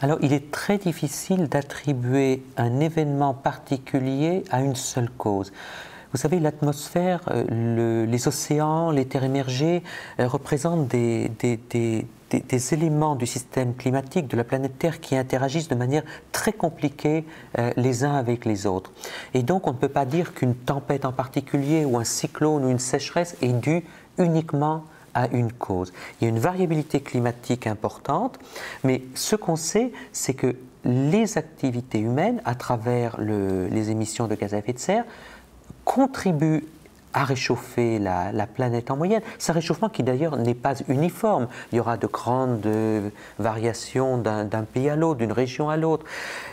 Alors, il est très difficile d'attribuer un événement particulier à une seule cause. Vous savez, l'atmosphère, les océans, les terres émergées représentent des éléments du système climatique de la planète Terre qui interagissent de manière très compliquée les uns avec les autres. Et donc, on ne peut pas dire qu'une tempête en particulier ou un cyclone ou une sécheresse est due uniquement à une cause. Il y a une variabilité climatique importante, mais ce qu'on sait, c'est que les activités humaines, à travers les émissions de gaz à effet de serre, contribuent à réchauffer la planète en moyenne. C'est un réchauffement qui d'ailleurs n'est pas uniforme. Il y aura de grandes variations d'un pays à l'autre, d'une région à l'autre.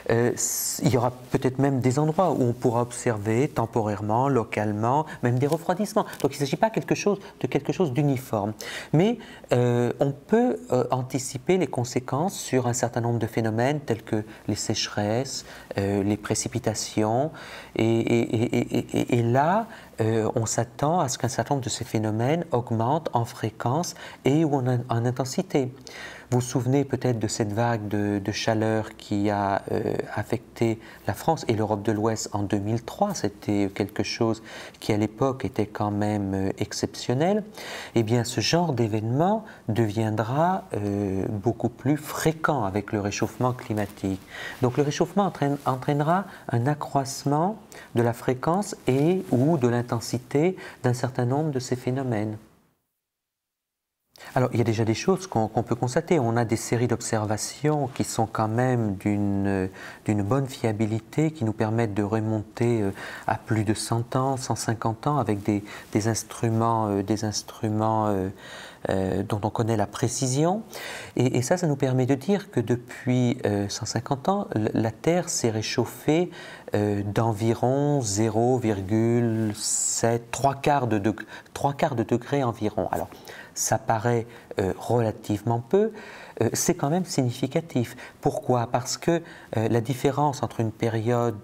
Il y aura peut-être même des endroits où on pourra observer temporairement, localement, même des refroidissements. Donc il ne s'agit pas de quelque chose d'uniforme. Mais on peut anticiper les conséquences sur un certain nombre de phénomènes tels que les sécheresses, les précipitations. Et là, on s'attend à ce qu'un certain nombre de ces phénomènes augmentent en fréquence et ou en intensité. Vous vous souvenez peut-être de cette vague de chaleur qui a affecté la France et l'Europe de l'Ouest en 2003. C'était quelque chose qui à l'époque était quand même exceptionnel. Eh bien, ce genre d'événement deviendra beaucoup plus fréquent avec le réchauffement climatique. Donc le réchauffement entraînera un accroissement de la fréquence et ou de l'intensité d'un certain nombre de ces phénomènes. Alors, il y a déjà des choses qu'on peut constater. On a des séries d'observations qui sont quand même d'une bonne fiabilité, qui nous permettent de remonter à plus de 100 ans, 150 ans, avec des instruments dont on connaît la précision. Et ça nous permet de dire que depuis 150 ans, la Terre s'est réchauffée d'environ 0,7, trois quarts de degré environ. Alors, ça paraît relativement peu, c'est quand même significatif. Pourquoi? Parce que la différence entre une période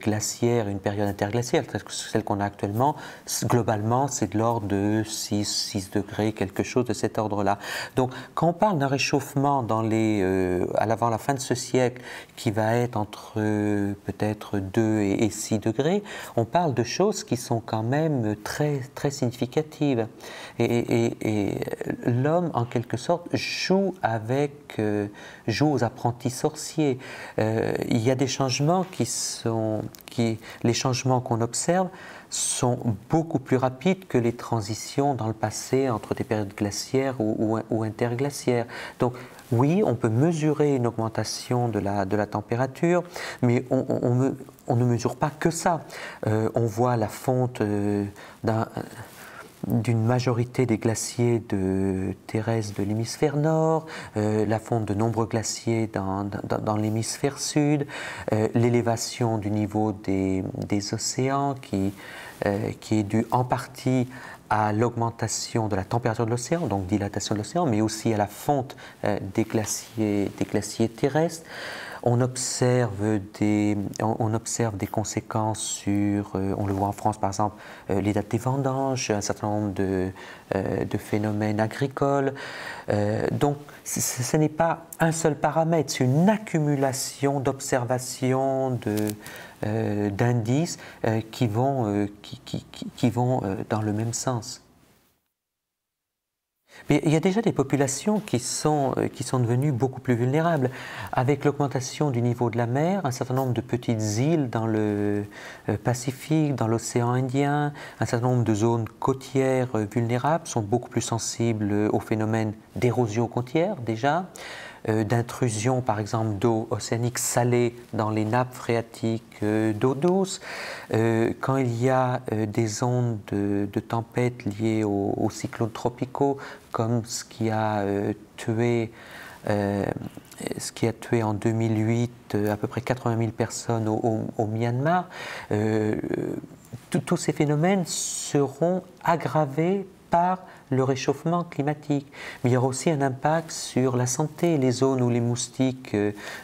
glaciaire et une période interglaciaire, celle qu'on a actuellement, globalement, c'est de l'ordre de 6 degrés, quelque chose de cet ordre-là. Donc, quand on parle d'un réchauffement avant la fin de ce siècle, qui va être entre peut-être 2 et 6 degrés, on parle de choses qui sont quand même très, très significatives. Et l'homme, en quelque sorte, joue aux apprentis sorciers. Il y a des changements les changements qu'on observe sont beaucoup plus rapides que les transitions dans le passé entre des périodes glaciaires ou interglaciaires. Donc, oui, on peut mesurer une augmentation de la température, mais on ne mesure pas que ça. On voit la fonte d'une majorité des glaciers terrestres de l'hémisphère nord, la fonte de nombreux glaciers dans l'hémisphère sud, l'élévation du niveau des océans qui est due en partie à l'augmentation de la température de l'océan, donc dilatation de l'océan, mais aussi à la fonte des glaciers terrestres. On observe des conséquences sur, on le voit en France par exemple, les dates des vendanges, un certain nombre de phénomènes agricoles. Donc ce n'est pas un seul paramètre, c'est une accumulation d'observations, d'indices qui vont dans le même sens. Mais il y a déjà des populations qui sont devenues beaucoup plus vulnérables. Avec l'augmentation du niveau de la mer, un certain nombre de petites îles dans le Pacifique, dans l'océan Indien, un certain nombre de zones côtières vulnérables sont beaucoup plus sensibles aux phénomènes d'érosion côtière déjà, d'intrusion par exemple d'eau océanique salée dans les nappes phréatiques d'eau douce. Quand il y a des ondes de tempêtes liées aux cyclones tropicaux, comme ce qui a tué en 2008 à peu près 80 000 personnes au Myanmar, tous ces phénomènes seront aggravés par le réchauffement climatique. Mais il y aura aussi un impact sur la santé. Les zones où les moustiques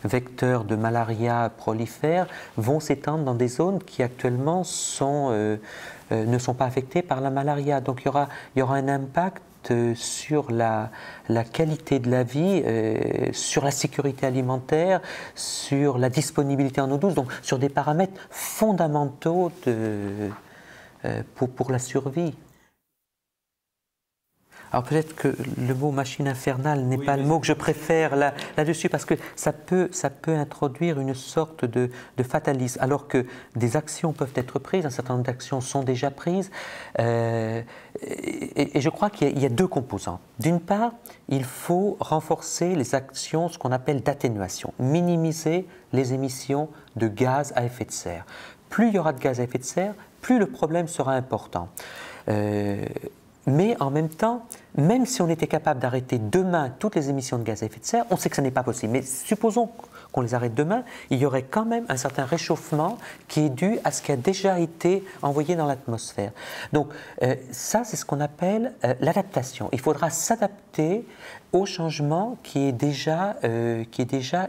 vecteurs de malaria prolifèrent vont s'étendre dans des zones qui actuellement ne sont pas affectées par la malaria. Donc il y aura un impact l'impact sur la qualité de la vie, sur la sécurité alimentaire, sur la disponibilité en eau douce, donc sur des paramètres fondamentaux pour la survie. Alors peut-être que le mot machine infernale n'est pas le mot que je préfère là-dessus, parce que ça peut introduire une sorte de fatalisme, alors que des actions peuvent être prises, un certain nombre d'actions sont déjà prises, et je crois qu'il y a deux composants. D'une part, il faut renforcer les actions, ce qu'on appelle d'atténuation, minimiser les émissions de gaz à effet de serre. Plus il y aura de gaz à effet de serre, plus le problème sera important. Mais en même temps, même si on était capable d'arrêter demain toutes les émissions de gaz à effet de serre, on sait que ce n'est pas possible. Mais supposons qu'on les arrête demain, il y aurait quand même un certain réchauffement qui est dû à ce qui a déjà été envoyé dans l'atmosphère. Donc ça, c'est ce qu'on appelle l'adaptation. Il faudra s'adapter au changement qui est déjà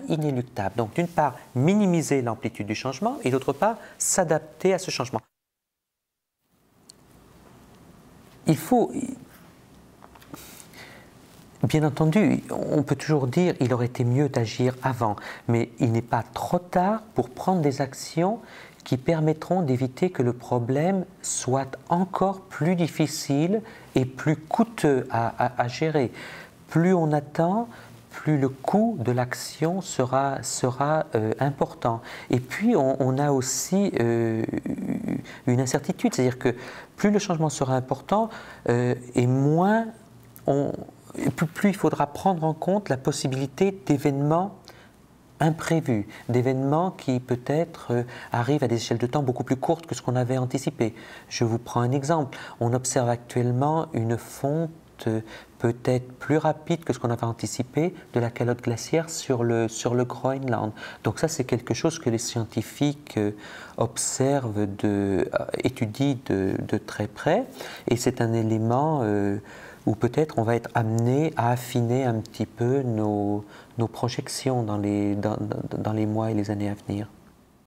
inéluctable. Donc d'une part, minimiser l'amplitude du changement et d'autre part, s'adapter à ce changement. Il faut, bien entendu, on peut toujours dire qu'il aurait été mieux d'agir avant, mais il n'est pas trop tard pour prendre des actions qui permettront d'éviter que le problème soit encore plus difficile et plus coûteux à gérer. Plus on attend, plus le coût de l'action sera important. Et puis on a aussi une incertitude, c'est-à-dire que plus le changement sera important et moins plus il faudra prendre en compte la possibilité d'événements imprévus, d'événements qui peut-être arrivent à des échelles de temps beaucoup plus courtes que ce qu'on avait anticipé. Je vous prends un exemple. On observe actuellement une fonte peut-être plus rapide que ce qu'on avait anticipé de la calotte glaciaire sur le Groenland. Donc ça, c'est quelque chose que les scientifiques observent, étudient de très près, et c'est un élément où peut-être on va être amené à affiner un petit peu nos projections dans les mois et les années à venir.